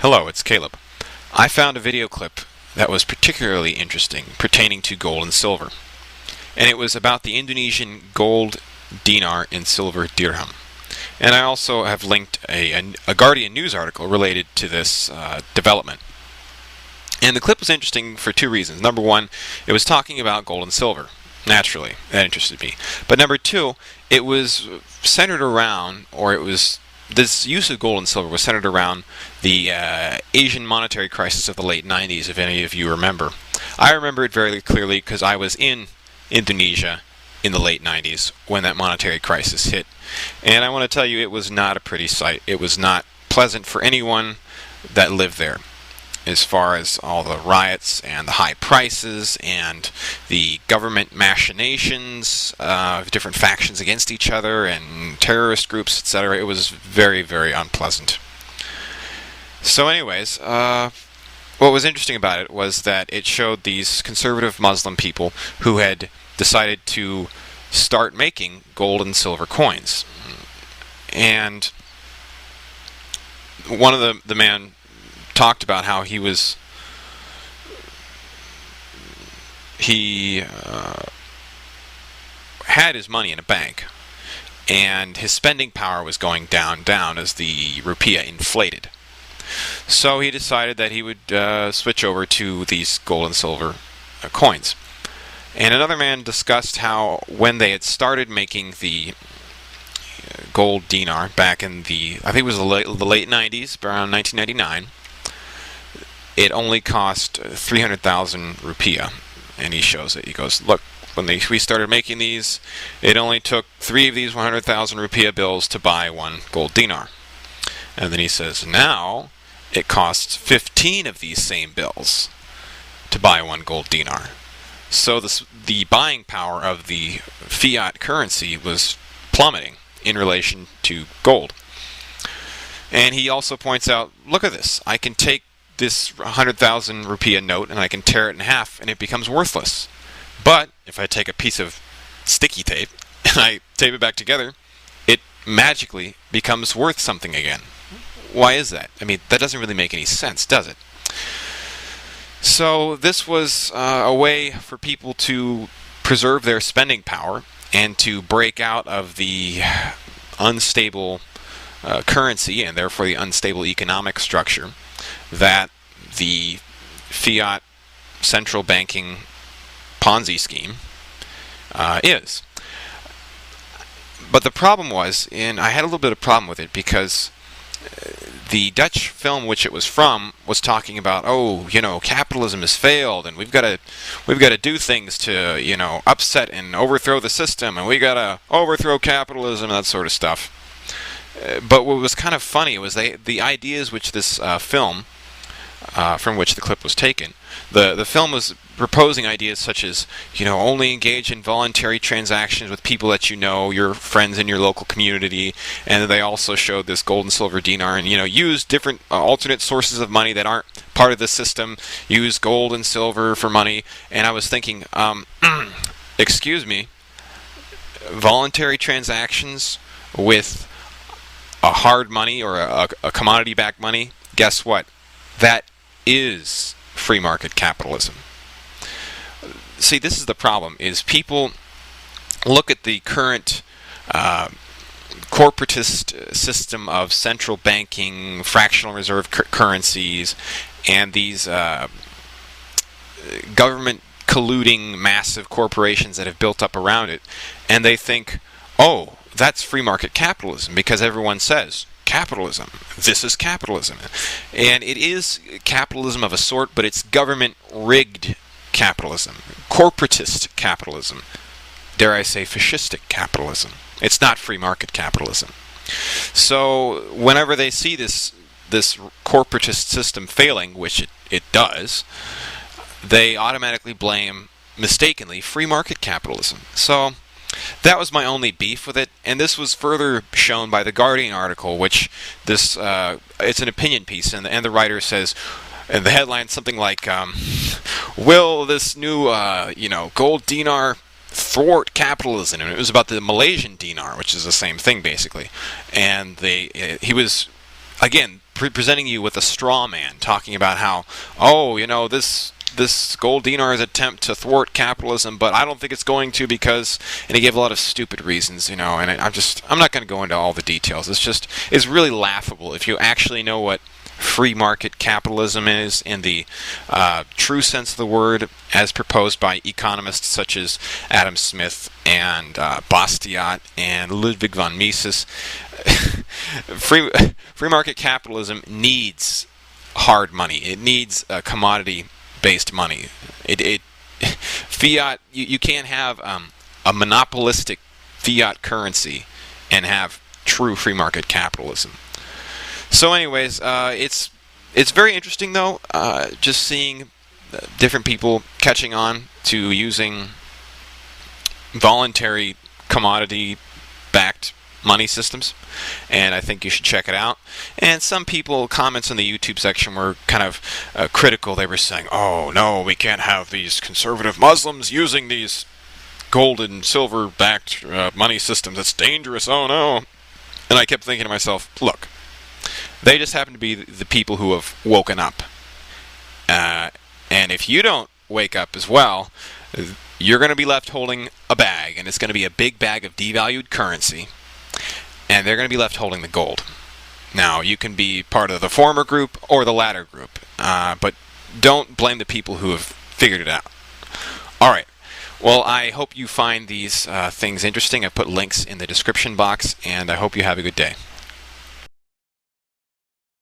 Hello, it's Caleb. I found a video clip that was particularly interesting pertaining to gold and silver. And it was about the Indonesian gold dinar and silver dirham. And I also have linked a Guardian news article related to this development. And the clip was interesting for two reasons. Number one, it was talking about gold and silver. Naturally, that interested me. But number two, it was centered around, this use of gold and silver was centered around the Asian monetary crisis of the late 90s, if any of you remember. I remember it very clearly because I was in Indonesia in the late 90s when that monetary crisis hit. And I want to tell you, it was not a pretty sight. It was not pleasant for anyone that lived there, as far as all the riots and the high prices and the government machinations of different factions against each other and terrorist groups, etc. It was very, very unpleasant. So anyways, what was interesting about it was that it showed these conservative Muslim people who had decided to start making gold and silver coins. And one of the man talked about how he had his money in a bank, and his spending power was going down as the rupiah inflated. So he decided that he would switch over to these gold and silver coins. And another man discussed how when they had started making the gold dinar back in I think it was the late 90s, around 1999, it only cost 300,000 rupiah. And he shows it. He goes, look, when we started making these, it only took 3 of these 100,000 rupiah bills to buy one gold dinar. And then he says, now it costs 15 of these same bills to buy one gold dinar. So the buying power of the fiat currency was plummeting in relation to gold. And he also points out, look at this. I can take this 100,000 rupiah note and I can tear it in half and it becomes worthless. But if I take a piece of sticky tape and I tape it back together, it magically becomes worth something again. Why is that? I mean, that doesn't really make any sense, does it? So this was a way for people to preserve their spending power and to break out of the unstable currency and therefore the unstable economic structure that the fiat central banking Ponzi scheme is. But the problem was, and I had a little bit of problem with it because the Dutch film which it was from was talking about, capitalism has failed and we've got to do things to, upset and overthrow the system, and we got to overthrow capitalism, that sort of stuff. But what was kind of funny was the ideas which this film, from which the clip was taken, the film was proposing ideas such as, only engage in voluntary transactions with people that your friends in your local community, and they also showed this gold and silver dinar, and use different alternate sources of money that aren't part of the system, use gold and silver for money. And I was thinking, excuse me, voluntary transactions with a hard money or a commodity-backed money, guess what? That is free market capitalism. See, this is the problem, is people look at the current corporatist system of central banking, fractional reserve currencies, and these government colluding massive corporations that have built up around it, and they think, oh, that's free market capitalism because everyone says, capitalism. This is capitalism. And it is capitalism of a sort, but it's government-rigged capitalism. Corporatist capitalism. Dare I say fascistic capitalism. It's not free market capitalism. So whenever they see this corporatist system failing, which it does, they automatically blame, mistakenly, free market capitalism. So that was my only beef with it, and this was further shown by the Guardian article, which it's an opinion piece, and the writer says, and the headline something like, will this new gold dinar thwart capitalism? And it was about the Malaysian dinar, which is the same thing basically. And he was again presenting you with a straw man, talking about how, oh, this gold dinar is an attempt to thwart capitalism, but I don't think it's going to because, and he gave a lot of stupid reasons, and I'm not going to go into all the details. It's really laughable if you actually know what free market capitalism is in the true sense of the word, as proposed by economists such as Adam Smith and Bastiat and Ludwig von Mises. free market capitalism needs hard money. It needs commodity-based money. Fiat. You can't have a monopolistic fiat currency and have true free market capitalism. So anyways, it's very interesting, though, just seeing different people catching on to using voluntary commodity-backed money systems, and I think you should check it out. And some people, comments in the YouTube section were kind of critical. They were saying, oh, no, we can't have these conservative Muslims using these gold and silver-backed money systems. It's dangerous, oh, no. And I kept thinking to myself, look, they just happen to be the people who have woken up. And if you don't wake up as well, you're going to be left holding a bag, and it's going to be a big bag of devalued currency, and they're going to be left holding the gold. Now, you can be part of the former group or the latter group, but don't blame the people who have figured it out. All right. Well, I hope you find these things interesting. I put links in the description box, and I hope you have a good day.